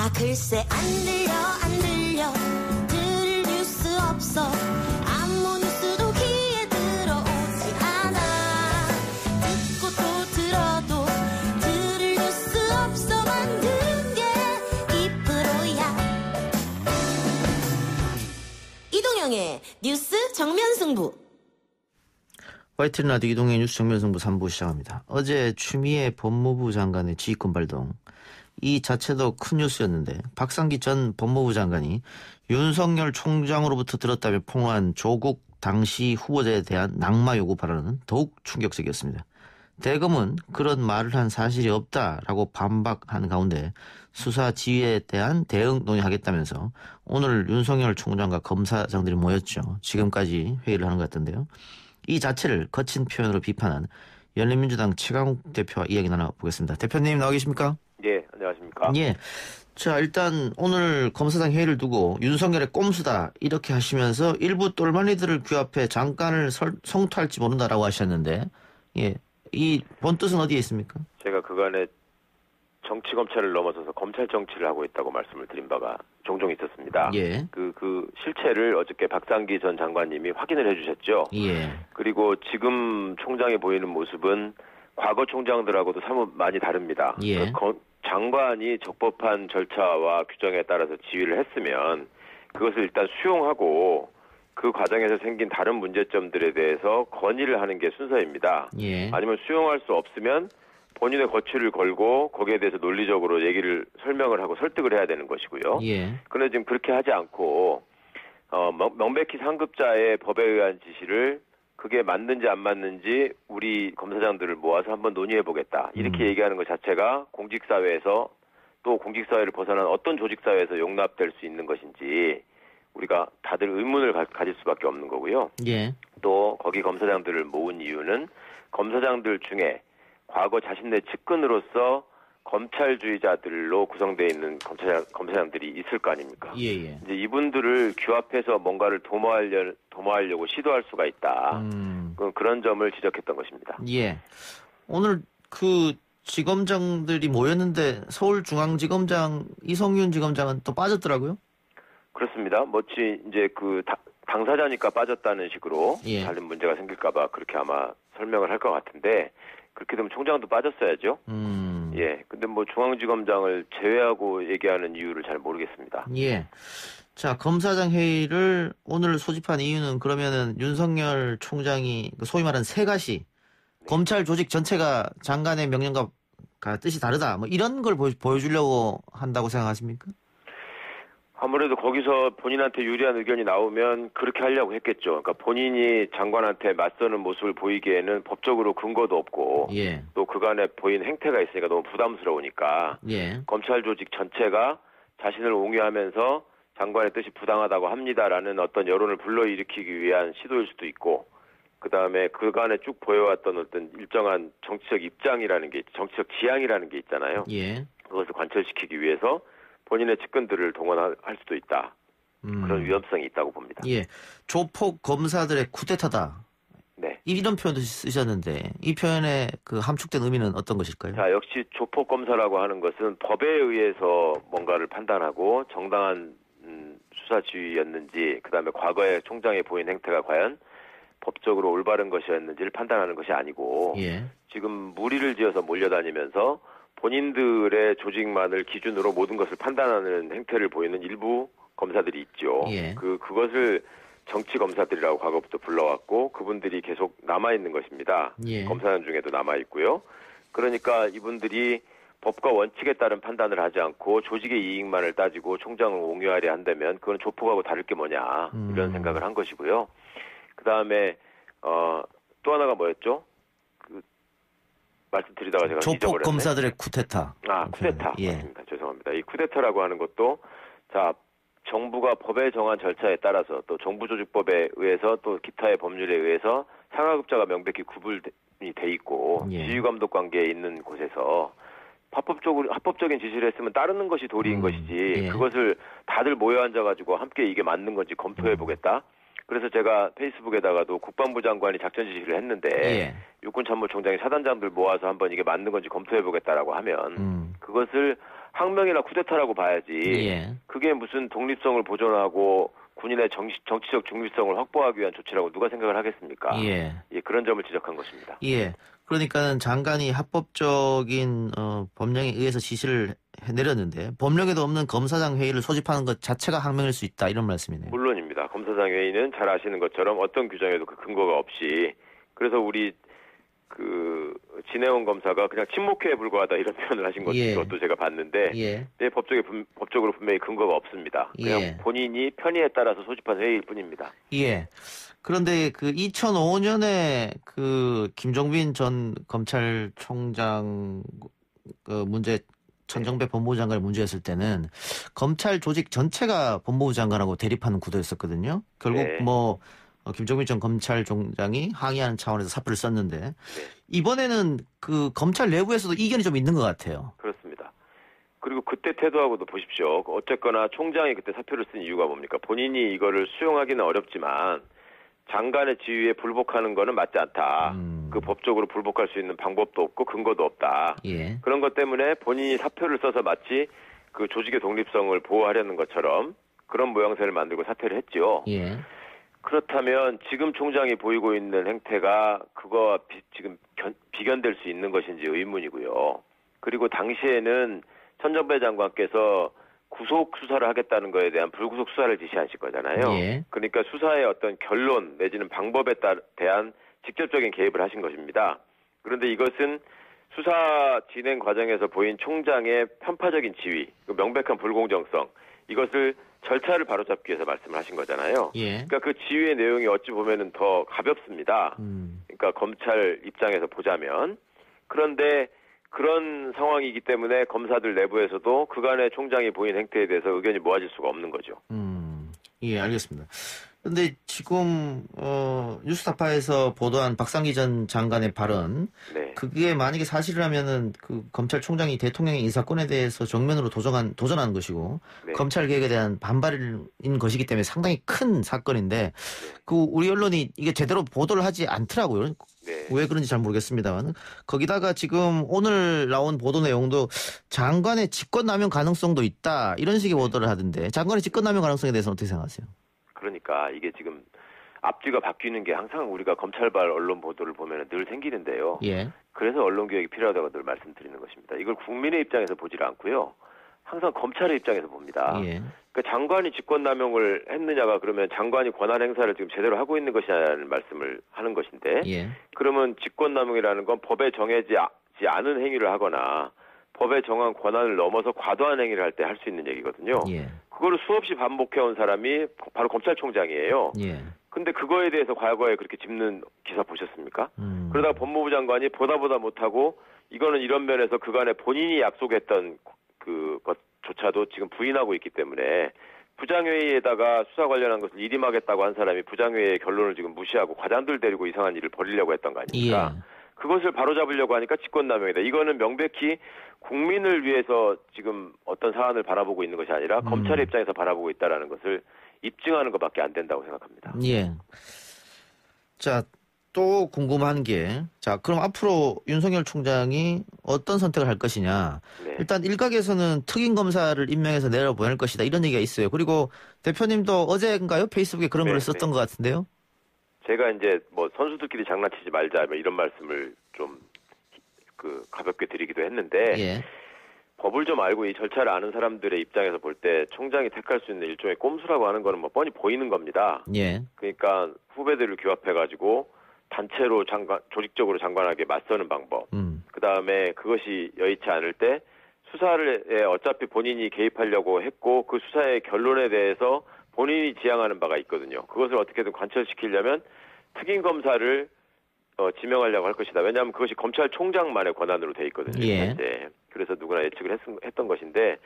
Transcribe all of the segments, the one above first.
아 글쎄 안 들려 들을 뉴스 없어 아무 뉴스도 귀에 들어오지 않아 듣고 또 들어도 들을 뉴스 없어 만든 게 이 프로야 이동영의 뉴스 정면승부 YTN 라디오 이동의 뉴스 정면승부 3부 시작합니다. 어제 추미애 법무부 장관의 지휘권 발동 이 자체도 큰 뉴스였는데 박상기 전 법무부 장관이 윤석열 총장으로부터 들었다며 폭로한 조국 당시 후보자에 대한 낙마 요구 발언은 더욱 충격적이었습니다. 대검은 그런 말을 한 사실이 없다라고 반박한 가운데 수사 지휘에 대한 대응 논의하겠다면서 오늘 윤석열 총장과 검사장들이 모였죠. 지금까지 회의를 하는 것 같던데요. 이 자체를 거친 표현으로 비판한 열린민주당 최강욱 대표와 이야기 나눠보겠습니다. 대표님 나와 계십니까? 예, 안녕하십니까? 예. 자, 일단 오늘 검사장 회의를 두고 윤석열의 꼼수다 이렇게 하시면서 일부 똘마니들을 규합해 장관을 성토할지 모른다라고 하셨는데 예, 이 본뜻은 어디에 있습니까? 제가 그간에 정치 검찰을 넘어서서 검찰 정치를 하고 있다고 말씀을 드린 바가 종종 있었습니다. 예. 그 실체를 어저께 박상기 전 장관님이 확인을 해주셨죠. 예. 그리고 지금 총장이 보이는 모습은 과거 총장들하고도 사뭇 많이 다릅니다. 예. 장관이 적법한 절차와 규정에 따라서 지휘를 했으면 그것을 일단 수용하고 그 과정에서 생긴 다른 문제점들에 대해서 건의를 하는 게 순서입니다. 예. 아니면 수용할 수 없으면 본인의 거취를 걸고 거기에 대해서 논리적으로 얘기를 설명을 하고 설득을 해야 되는 것이고요. 예. 그런데 지금 그렇게 하지 않고 명백히 상급자의 법에 의한 지시를 그게 맞는지 안 맞는지 우리 검사장들을 모아서 한번 논의해보겠다. 이렇게 얘기하는 것 자체가 공직사회에서 또 공직사회를 벗어난 어떤 조직사회에서 용납될 수 있는 것인지 우리가 다들 의문을 가질 수밖에 없는 거고요. 예. 또 거기 검사장들을 모은 이유는 검사장들 중에 과거 자신의 측근으로서 검찰주의자들로 구성되어 있는 검사장들이 있을 거 아닙니까? 예. 이제 이분들을 규합해서 뭔가를 도모하려고 시도할 수가 있다. 그런 점을 지적했던 것입니다. 예. 오늘 그 지검장들이 모였는데 서울중앙지검장 이성윤 지검장은 또 빠졌더라고요. 그렇습니다. 마치 이제 그 당사자니까 빠졌다는 식으로 예. 다른 문제가 생길까봐 그렇게 아마 설명을 할 것 같은데 그렇게 되면 총장도 빠졌어야죠. 예. 근데 뭐 중앙지검장을 제외하고 얘기하는 이유를 잘 모르겠습니다. 예. 자, 검사장 회의를 오늘 소집한 이유는 그러면은 윤석열 총장이 소위 말하는 세가시 검찰 조직 전체가 장관의 명령과 뜻이 다르다. 뭐 이런 걸 보여주려고 한다고 생각하십니까? 아무래도 거기서 본인한테 유리한 의견이 나오면 그렇게 하려고 했겠죠. 그러니까 본인이 장관한테 맞서는 모습을 보이기에는 법적으로 근거도 없고 예. 또 그간에 보인 행태가 있으니까 너무 부담스러우니까 예. 검찰 조직 전체가 자신을 옹유하면서 장관의 뜻이 부당하다고 합니다라는 어떤 여론을 불러일으키기 위한 시도일 수도 있고 그다음에 그간에 쭉 보여왔던 어떤 일정한 정치적 입장이라는 게 정치적 지향이라는 게 있잖아요. 예. 그것을 관철시키기 위해서 본인의 측근들을 동원할 수도 있다. 그런 위험성이 있다고 봅니다. 예. 조폭 검사들의 쿠데타다. 네. 이런 표현도 쓰셨는데 이 표현의 그 함축된 의미는 어떤 것일까요? 자, 역시 조폭 검사라고 하는 것은 법에 의해서 뭔가를 판단하고 정당한 수사 지휘였는지 그다음에 과거에 총장이 보인 행태가 과연 법적으로 올바른 것이었는지를 판단하는 것이 아니고 예. 지금 무리를 지어서 몰려다니면서 본인들의 조직만을 기준으로 모든 것을 판단하는 행태를 보이는 일부 검사들이 있죠. 예. 그것을 정치 검사들이라고 과거부터 불러왔고 그분들이 계속 남아있는 것입니다. 예. 검사단 중에도 남아있고요. 그러니까 이분들이 법과 원칙에 따른 판단을 하지 않고 조직의 이익만을 따지고 총장을 옹유하려 한다면 그건 조폭하고 다를 게 뭐냐 이런 생각을 한 것이고요. 그다음에 또 하나가 뭐였죠? 말씀드리다가 제가 조폭 잊어버렸네. 검사들의 쿠데타. 쿠데타. 예. 맞습니다. 죄송합니다. 이 쿠데타라고 하는 것도 자 정부가 법에 정한 절차에 따라서 또 정부조직법에 의해서 또 기타의 법률에 의해서 상하급자가 명백히 구분이 돼 있고 예. 지휘감독 관계에 있는 곳에서 합법적인 지시를 했으면 따르는 것이 도리인 것이지 예. 그것을 다들 모여 앉아가지고 함께 이게 맞는 건지 검토해보겠다. 그래서 제가 페이스북에다가도 국방부 장관이 작전 지시를 했는데 예. 육군참모총장이 사단장들 모아서 한번 이게 맞는 건지 검토해보겠다라고 하면 그것을 항명이나 쿠데타라고 봐야지. 예. 그게 무슨 독립성을 보존하고 군인의 정치적 중립성을 확보하기 위한 조치라고 누가 생각을 하겠습니까? 예. 예, 그런 점을 지적한 것입니다. 예. 그러니까는 장관이 합법적인 법령에 의해서 지시를 내렸는데 법령에도 없는 검사장 회의를 소집하는 것 자체가 항명일 수 있다 이런 말씀이네요. 물론입니다. 검사장 회의는 잘 아시는 것처럼 어떤 규정에도 그 근거가 없이 그래서 우리 진해원 검사가 그냥 침묵회에 불과하다 이런 표현을 하신 것도, 예. 것도 제가 봤는데 예. 네, 법적으로 분명히 근거가 없습니다. 그냥 예. 본인이 편의에 따라서 소집한 회의일 뿐입니다. 예. 그런데 2005년에 김종빈 전 검찰총장 문제 천정배 법무부 장관이 문제였을 때는 검찰 조직 전체가 법무부 장관하고 대립하는 구도였었거든요. 결국 네. 김종빈 전 검찰총장이 항의하는 차원에서 사표를 썼는데 이번에는 검찰 내부에서도 이견이 좀 있는 것 같아요. 그렇습니다. 그리고 그때 태도하고도 보십시오. 어쨌거나 총장이 그때 사표를 쓴 이유가 뭡니까? 본인이 이거를 수용하기는 어렵지만 장관의 지휘에 불복하는 거는 맞지 않다. 그 법적으로 불복할 수 있는 방법도 없고 근거도 없다. 예. 그런 것 때문에 본인이 사표를 써서 마치 그 조직의 독립성을 보호하려는 것처럼 그런 모양새를 만들고 사퇴를 했죠. 예. 그렇다면 지금 총장이 보이고 있는 행태가 그거와 지금 비견될 수 있는 것인지 의문이고요. 그리고 당시에는 천정배 장관께서 구속 수사를 하겠다는 거에 대한 불구속 수사를 지시하실 거잖아요. 예. 그러니까 수사의 어떤 결론 내지는 방법에 대한 직접적인 개입을 하신 것입니다. 그런데 이것은 수사 진행 과정에서 보인 총장의 편파적인 지위, 명백한 불공정성, 이것을 절차를 바로잡기 위해서 말씀을 하신 거잖아요. 예. 그러니까 그 지휘의 내용이 어찌 보면은 더 가볍습니다. 그러니까 검찰 입장에서 보자면. 그런데 그런 상황이기 때문에 검사들 내부에서도 그간의 총장이 보인 행태에 대해서 의견이 모아질 수가 없는 거죠. 예, 알겠습니다. 근데 지금 뉴스타파에서 보도한 박상기 전 장관의 발언, 네. 그게 만약에 사실이라면은 검찰총장이 대통령의 인사권에 대해서 정면으로 도전한 것이고 네. 검찰 개혁에 대한 반발인 것이기 때문에 상당히 큰 사건인데 우리 언론이 이게 제대로 보도를 하지 않더라고요. 네. 왜 그런지 잘 모르겠습니다만 거기다가 지금 오늘 나온 보도 내용도 장관의 직권남용 가능성도 있다 이런 식의 보도를 하던데 장관의 직권남용 가능성에 대해서는 어떻게 생각하세요? 그러니까 이게 지금 앞뒤가 바뀌는 게 항상 우리가 검찰발 언론 보도를 보면 늘 생기는데요. 예. 그래서 언론개혁이 필요하다고 늘 말씀드리는 것입니다. 이걸 국민의 입장에서 보질 않고요. 항상 검찰의 입장에서 봅니다. 예. 그러니까 장관이 직권남용을 했느냐가 그러면 장관이 권한 행사를 지금 제대로 하고 있는 것이냐는 말씀을 하는 것인데 예. 그러면 직권남용이라는 건 법에 정해지지 않은 행위를 하거나 법에 정한 권한을 넘어서 과도한 행위를 할 때 할 수 있는 얘기거든요. 예. 그거를 수없이 반복해온 사람이 바로 검찰총장이에요. 예. 근데 그거에 대해서 과거에 그렇게 짚는 기사 보셨습니까? 그러다가 법무부 장관이 보다 못하고 이거는 이런 면에서 그간에 본인이 약속했던 그것조차도 지금 부인하고 있기 때문에 부장회의에다가 수사 관련한 것을 일임하겠다고 한 사람이 부장회의의 결론을 지금 무시하고 과장들 데리고 이상한 일을 벌이려고 했던 거 아닙니까? 예. 그것을 바로잡으려고 하니까 직권남용이다. 이거는 명백히 국민을 위해서 지금 어떤 사안을 바라보고 있는 것이 아니라 검찰의 입장에서 바라보고 있다는 것을 입증하는 것밖에 안 된다고 생각합니다. 예. 자, 또 궁금한 게, 그럼 앞으로 윤석열 총장이 어떤 선택을 할 것이냐. 네. 일단 일각에서는 특임 검사를 임명해서 내려보낼 것이다. 이런 얘기가 있어요. 그리고 대표님도 어제인가요? 페이스북에 그런 네, 글을 썼던 것 같은데요. 제가 이제 선수들끼리 장난치지 말자 이런 말씀을 좀 가볍게 드리기도 했는데 예. 법을 좀 알고 이 절차를 아는 사람들의 입장에서 볼 때 총장이 택할 수 있는 일종의 꼼수라고 하는 거는 뻔히 보이는 겁니다. 예. 그러니까 후배들을 규합해가지고 단체로 조직적으로 장관에게 맞서는 방법. 그 다음에 그것이 여의치 않을 때 수사에 어차피 본인이 개입하려고 했고 그 수사의 결론에 대해서 본인이 지향하는 바가 있거든요. 그것을 어떻게든 관철시키려면 특임 검사를 지명하려고 할 것이다. 왜냐하면 그것이 검찰총장만의 권한으로 돼 있거든요. 예. 현재. 그래서 누구나 예측을 했던 것인데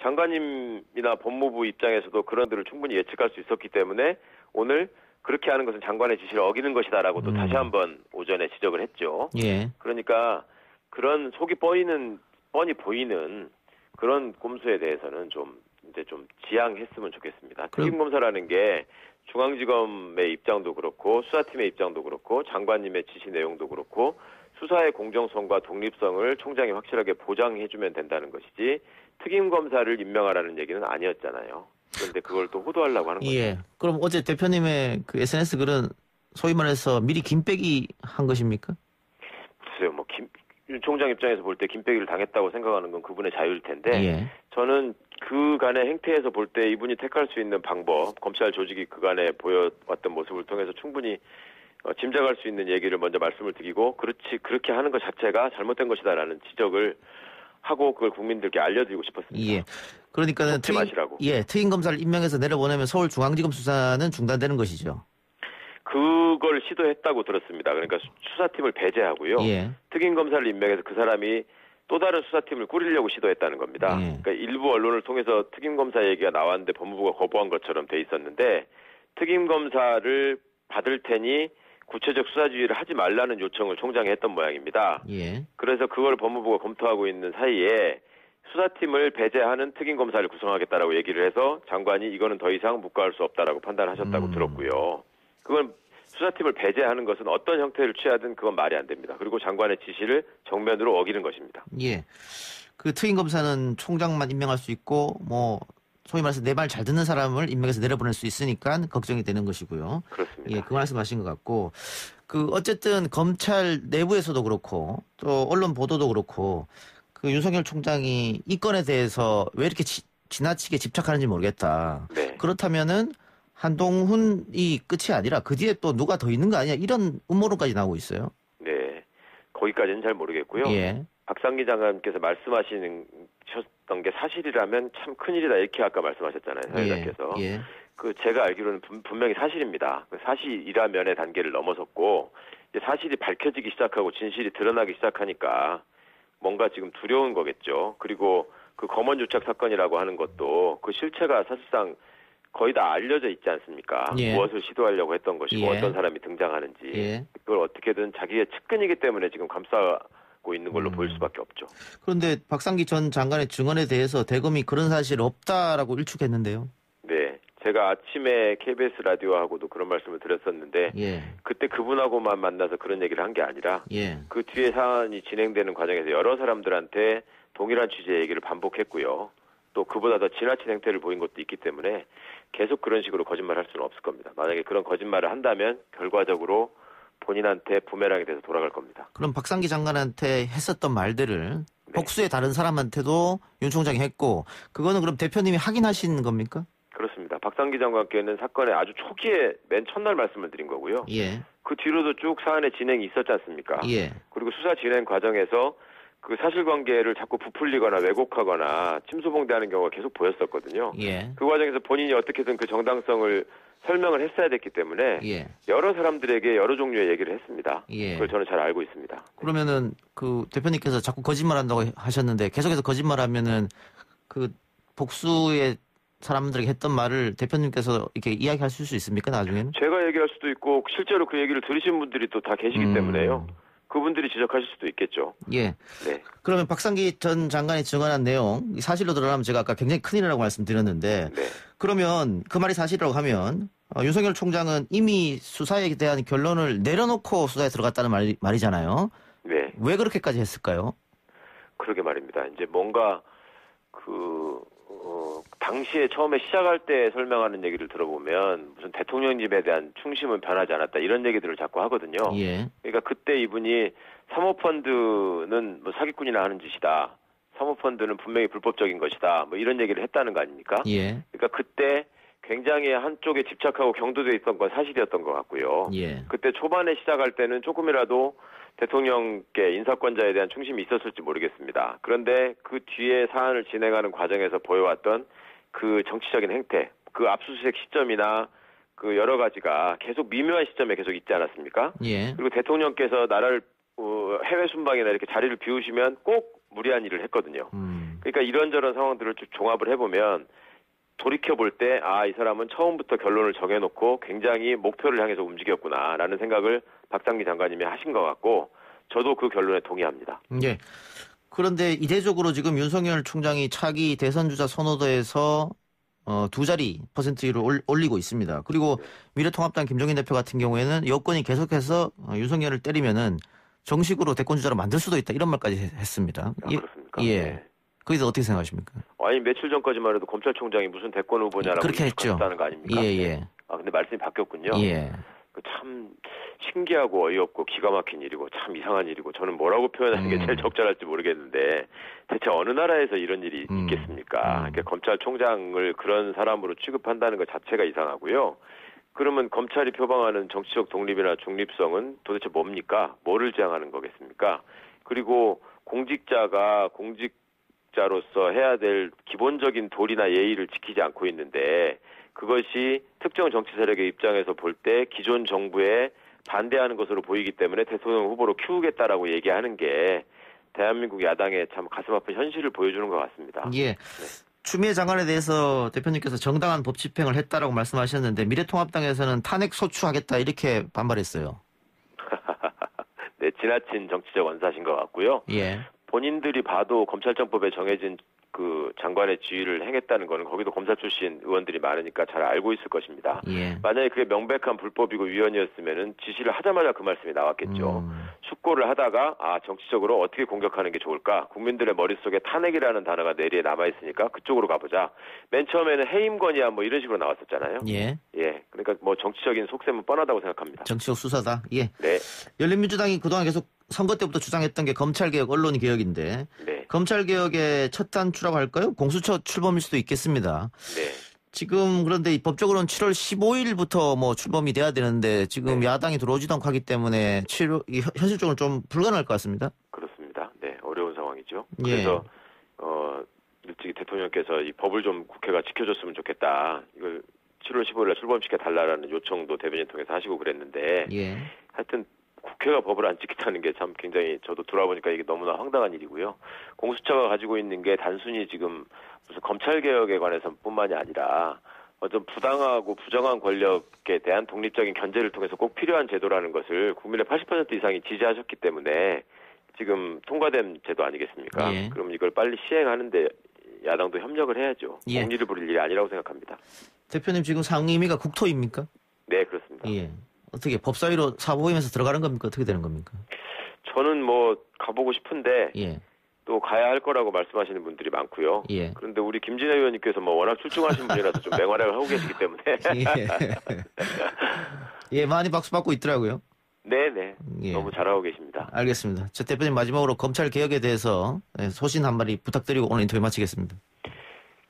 장관님이나 법무부 입장에서도 그런 들을 충분히 예측할 수 있었기 때문에 오늘 그렇게 하는 것은 장관의 지시를 어기는 것이다라고 또 다시 한번 오전에 지적을 했죠. 예. 그러니까 그런 속이 뻔히 보이는 그런 꼼수에 대해서는 좀 지양했으면 좋겠습니다. 특임검사라는 게 중앙지검의 입장도 그렇고 수사팀의 입장도 그렇고 장관님의 지시 내용도 그렇고 수사의 공정성과 독립성을 총장이 확실하게 보장해주면 된다는 것이지 특임 검사를 임명하라는 얘기는 아니었잖아요. 그런데 그걸 또 호도하려고 하는 거죠. 예. 그럼 어제 대표님의 그 SNS 글은 소위 말해서 미리 김빼기 한 것입니까? 글쎄요, 뭐 윤 총장 입장에서 볼 때 김빼기를 당했다고 생각하는 건 그분의 자유일 텐데 예. 저는 그간의 행태에서 볼 때 이분이 택할 수 있는 방법, 검찰 조직이 그간에 보여왔던 모습을 통해서 충분히 짐작할 수 있는 얘기를 먼저 말씀을 드리고 그렇게 하는 것 자체가 잘못된 것이다라는 지적을 하고 그걸 국민들께 알려드리고 싶었습니다. 예. 그러니까는 특임 검사를 임명해서 내려보내면 서울중앙지검 수사는 중단되는 것이죠. 그걸 시도했다고 들었습니다. 그러니까 수사팀을 배제하고요. 예. 특임 검사를 임명해서 그 사람이 또 다른 수사팀을 꾸리려고 시도했다는 겁니다. 예. 그러니까 일부 언론을 통해서 특임 검사 얘기가 나왔는데 법무부가 거부한 것처럼 돼 있었는데 특임 검사를 받을 테니 구체적 수사 지휘를 하지 말라는 요청을 총장이 했던 모양입니다. 예. 그래서 그걸 법무부가 검토하고 있는 사이에 수사팀을 배제하는 특임 검사를 구성하겠다라고 얘기를 해서 장관이 이거는 더 이상 묵과할 수 없다라고 판단하셨다고 들었고요. 그건 수사팀을 배제하는 것은 어떤 형태를 취하든 그건 말이 안 됩니다. 그리고 장관의 지시를 정면으로 어기는 것입니다. 예. 그 특임 검사는 총장만 임명할 수 있고 뭐 소위 말해서 내 말 잘 듣는 사람을 임명해서 내려보낼 수 있으니까 걱정이 되는 것이고요. 그렇습니다. 예, 그 말씀하신 것 같고 그 어쨌든 검찰 내부에서도 그렇고 또 언론 보도도 그렇고 그 윤석열 총장이 이 건에 대해서 왜 이렇게 지나치게 집착하는지 모르겠다. 네. 그렇다면은 한동훈이 끝이 아니라 그 뒤에 또 누가 더 있는 거 아니야? 이런 음모론까지 나오고 있어요. 네. 거기까지는 잘 모르겠고요. 예. 박상기 장관께서 말씀하셨던 게 사실이라면 참 큰일이다 이렇게 아까 말씀하셨잖아요. 사회자께서. 예. 그 제가 알기로는 분명히 사실입니다. 그 사실이라면의 단계를 넘어섰고 이제 사실이 밝혀지기 시작하고 진실이 드러나기 시작하니까 뭔가 지금 두려운 거겠죠. 그리고 그 검언 유착 사건이라고 하는 것도 그 실체가 사실상 거의 다 알려져 있지 않습니까? 예. 무엇을 시도하려고 했던 것이고 예. 어떤 사람이 등장하는지 예. 그걸 어떻게든 자기의 측근이기 때문에 지금 감싸고 있는 걸로 보일 수밖에 없죠. 그런데 박상기 전 장관의 증언에 대해서 대검이 그런 사실 없다라고 일축했는데요. 네, 제가 아침에 KBS 라디오하고도 그런 말씀을 드렸었는데 예. 그때 그분하고만 만나서 그런 얘기를 한 게 아니라 예. 그 뒤에 사안이 진행되는 과정에서 여러 사람들한테 동일한 취지의 얘기를 반복했고요. 또 그보다 더 지나친 행태를 보인 것도 있기 때문에 계속 그런 식으로 거짓말할 수는 없을 겁니다. 만약에 그런 거짓말을 한다면 결과적으로 본인한테 부메랑이 돼서 돌아갈 겁니다. 그럼 박상기 장관한테 했었던 말들을 복수의 다른 사람한테도 윤 총장이 했고 그거는 그럼 대표님이 확인하신 겁니까? 그렇습니다. 박상기 장관께는 사건의 아주 초기에 맨 첫날 말씀을 드린 거고요. 예. 그 뒤로도 쭉 사안의 진행이 있었지 않습니까? 예. 그리고 수사 진행 과정에서 그 사실관계를 자꾸 부풀리거나 왜곡하거나 침소봉대하는 경우가 계속 보였었거든요. 예. 그 과정에서 본인이 어떻게든 그 정당성을 설명을 했어야 됐기 때문에 예. 여러 사람들에게 여러 종류의 얘기를 했습니다. 예. 그걸 저는 잘 알고 있습니다. 그러면은 그 대표님께서 자꾸 거짓말한다고 하셨는데 계속해서 거짓말하면은 그 복수의 사람들에게 했던 말을 대표님께서 이렇게 이야기할 수 있습니까 나중에는? 제가 얘기할 수도 있고 실제로 그 얘기를 들으신 분들이 또 다 계시기 때문에요. 그분들이 지적하실 수도 있겠죠. 예. 네. 그러면 박상기 전 장관이 증언한 내용 사실로 드러나면 제가 아까 굉장히 큰일이라고 말씀드렸는데 네. 그러면 그 말이 사실이라고 하면 윤석열 총장은 이미 수사에 대한 결론을 내려놓고 수사에 들어갔다는 말이잖아요. 네. 왜 그렇게까지 했을까요? 그러게 말입니다. 이제 뭔가 당시에 처음에 시작할 때 설명하는 얘기를 들어보면 무슨 대통령님에 대한 충심은 변하지 않았다 이런 얘기들을 자꾸 하거든요. 예. 그러니까 그때 이분이 사모펀드는 뭐 사기꾼이나 하는 짓이다. 사모펀드는 분명히 불법적인 것이다. 뭐 이런 얘기를 했다는 거 아닙니까? 예. 그러니까 그때 굉장히 한쪽에 집착하고 경도돼 있던 건 사실이었던 것 같고요. 예. 그때 초반에 시작할 때는 조금이라도 대통령께 인사권자에 대한 충심이 있었을지 모르겠습니다. 그런데 그 뒤에 사안을 진행하는 과정에서 보여왔던 그 정치적인 행태, 그 압수수색 시점이나 그 여러 가지가 계속 미묘한 시점에 계속 있지 않았습니까? 예. 그리고 대통령께서 나라를 해외 순방이나 이렇게 자리를 비우시면 꼭 무리한 일을 했거든요. 그러니까 이런저런 상황들을 쭉 종합을 해보면 돌이켜볼 때 이 사람은 처음부터 결론을 정해놓고 굉장히 목표를 향해서 움직였구나라는 생각을 박상기 장관님이 하신 것 같고 저도 그 결론에 동의합니다. 예. 그런데 이례적으로 지금 윤석열 총장이 차기 대선 주자 선호도에서 2자리 퍼센트율을 올리고 있습니다. 그리고 미래통합당 김종인 대표 같은 경우에는 여권이 계속해서 윤석열을 때리면은 정식으로 대권 주자로 만들 수도 있다 이런 말까지 했습니다. 그렇습니까? 예. 네. 거기서 어떻게 생각하십니까? 아니 며칠 전까지만 해도 검찰총장이 무슨 대권 후보냐라고 그렇게 했죠. 하는 거 아닙니까? 예. 아 근데 말씀이 바뀌었군요. 예. 참 신기하고 어이없고 기가 막힌 일이고 참 이상한 일이고 저는 뭐라고 표현하는 게 제일 적절할지 모르겠는데 대체 어느 나라에서 이런 일이 있겠습니까? 그러니까 검찰총장을 그런 사람으로 취급한다는 것 자체가 이상하고요. 그러면 검찰이 표방하는 정치적 독립이나 중립성은 도대체 뭡니까? 뭐를 지향하는 거겠습니까? 그리고 공직자가 공직자로서 해야 될 기본적인 도리나 예의를 지키지 않고 있는데 그것이 특정 정치 세력의 입장에서 볼 때 기존 정부에 반대하는 것으로 보이기 때문에 대통령 후보로 키우겠다라고 얘기하는 게 대한민국 야당의 참 가슴 아픈 현실을 보여주는 것 같습니다. 예. 추미애 장관에 대해서 대표님께서 정당한 법 집행을 했다라고 말씀하셨는데 미래통합당에서는 탄핵 소추하겠다 이렇게 반발했어요. 네, 지나친 정치적 원사신 것 같고요. 예. 본인들이 봐도 검찰청법에 정해진 그 장관의 지위를 행했다는 거는 거기도 검사 출신 의원들이 많으니까 잘 알고 있을 것입니다. 예. 만약에 그게 명백한 불법이고 위헌이었으면은 지시를 하자마자 그 말씀이 나왔겠죠. 숙고를 하다가 정치적으로 어떻게 공격하는 게 좋을까? 국민들의 머릿속에 탄핵이라는 단어가 내리에 남아있으니까 그쪽으로 가보자. 맨 처음에는 해임건이야 뭐 이런 식으로 나왔었잖아요. 예. 그러니까 뭐 정치적인 속셈은 뻔하다고 생각합니다. 정치적 수사다. 예. 네. 열린민주당이 그동안 계속 선거 때부터 주장했던 게 검찰개혁, 언론개혁인데 네. 검찰개혁의 첫 단추라고 할까요? 공수처 출범일 수도 있겠습니다. 네. 지금 그런데 법적으로는 7월 15일부터 뭐 출범이 돼야 되는데 지금 네. 야당이 들어오지도 않고 하기 때문에 현실적으로 좀 불가능할 것 같습니다. 그렇습니다. 네, 어려운 상황이죠. 예. 그래서 일찍이 대통령께서 이 법을 좀 국회가 지켜줬으면 좋겠다. 이걸 7월 15일에 출범시켜 달라라는 요청도 대변인 통해서 하시고 그랬는데 예. 하여튼 국회가 법을 안 지키다는 게 참 굉장히 저도 돌아보니까 이게 너무나 황당한 일이고요. 공수처가 가지고 있는 게 단순히 지금 무슨 검찰개혁에 관해서뿐만이 아니라 어떤 부당하고 부정한 권력에 대한 독립적인 견제를 통해서 꼭 필요한 제도라는 것을 국민의 80% 이상이 지지하셨기 때문에 지금 통과된 제도 아니겠습니까? 예. 그럼 이걸 빨리 시행하는데 야당도 협력을 해야죠. 예. 공리를 부릴 일이 아니라고 생각합니다. 대표님 지금 상임위가 국토입니까? 네, 그렇습니다. 예. 어떻게 법사위로 사보임에서 들어가는 겁니까? 어떻게 되는 겁니까? 저는 뭐 가보고 싶은데 예. 또 가야 할 거라고 말씀하시는 분들이 많고요. 예. 그런데 우리 김진애 의원님께서 뭐 워낙 출중하신 분이라서 좀 맹활약을 하고 계시기 때문에. 예, 많이 박수 받고 있더라고요. 네네. 예. 너무 잘하고 계십니다. 알겠습니다. 저 대표님 마지막으로 검찰 개혁에 대해서 소신 한 마디 부탁드리고 오늘 인터뷰 마치겠습니다.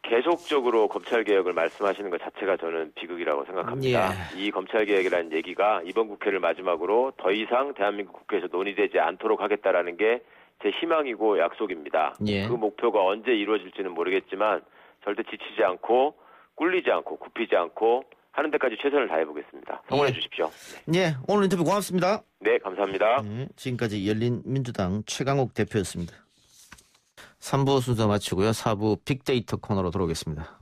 계속적으로 검찰개혁을 말씀하시는 것 자체가 저는 비극이라고 생각합니다. 예. 이 검찰개혁이라는 얘기가 이번 국회를 마지막으로 더 이상 대한민국 국회에서 논의되지 않도록 하겠다라는 게 제 희망이고 약속입니다. 예. 그 목표가 언제 이루어질지는 모르겠지만 절대 지치지 않고 꿀리지 않고 굽히지 않고 하는 데까지 최선을 다해보겠습니다. 성원해 예. 주십시오. 예, 오늘 인터뷰 고맙습니다. 네, 감사합니다. 네, 지금까지 열린민주당 최강욱 대표였습니다. 3부 순서 마치고요. 4부 빅데이터 코너로 돌아오겠습니다.